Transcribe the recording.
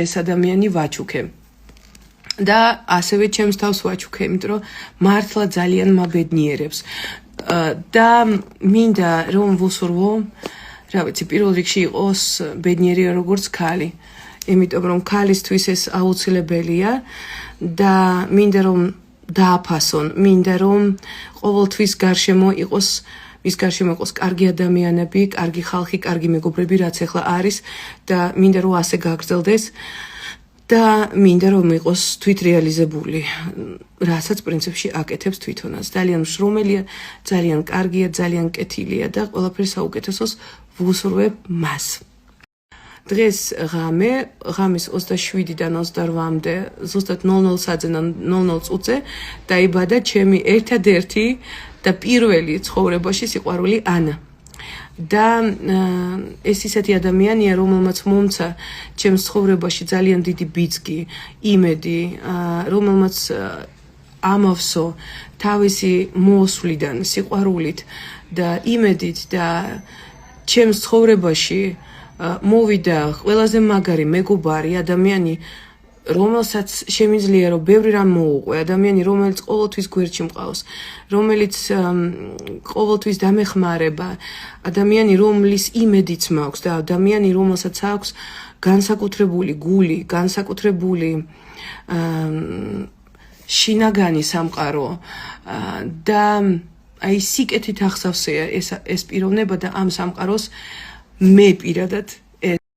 ეს ადამიანი ვაჩუქე და ასევე ჩემს თავს ვაჩუქე, იმიტომ რომ მართლა ძალიან მაბედნიერებს და მინდა რომ ვუსურვო, რა ვიცი, პირველ რიგში იყოს ბედნიერი როგორც ქალი, იმიტომ რომ ქალისთვის ეს აუცილებელია და მინდა რომ დააფასონ, მინდა რომ ყოველთვის გარშემო იყოს ის გარშემო იყოს კარგი ადამიანები, კარგი ხალხი, კარგი მეგობრები, რაც ახლა არის და მინდა რომ ასე გაგრძელდეს და მინდა რომ იყოს თვითრეალიზებული, რასაც პრინციპში აკეთებს თვითონაც. ძალიან მშრომელია, ძალიან კარგია, ძალიან კეთილია და ყველაფერი საუკეთესოს ვუსურვებ მას. დღეს ღამის 27-დან 28-მდე, ზუსტად 00 საათიდან 00 წუთზე დაიბადა ჩემი ერთადერთი და პირველი ცხოვრებაში სიყვარული ანა. და ეს ისეთი ადამიანია, რომელმაც მომცა ჩემს ცხოვრებაში ძალიან დიდი ბიძგი, იმედი, რომელმაც ამავსო თავისი მოსვლიდან, სიყვარულით და იმედით და ჩემს ცხოვრებაში მოვიდა ყველაზე მაგარი მეგობარი ადამიანი, რომელსაც შემიძლია რომ ბევრი რამ მოუყვე, ადამიანი, რომელიც ყოველთვის გვერდში მყავს, რომელიც ყოველთვის დამეხმარება, ადამიანი, რომლის იმედიც მაქვს და ადამიანი, რომელსაც აქვს განსაკუთრებული გული, განსაკუთრებული შინაგანი სამყარო და აი სიკეთით ახსავსეა ეს პიროვნება და ამ სამყაროს მე პირადად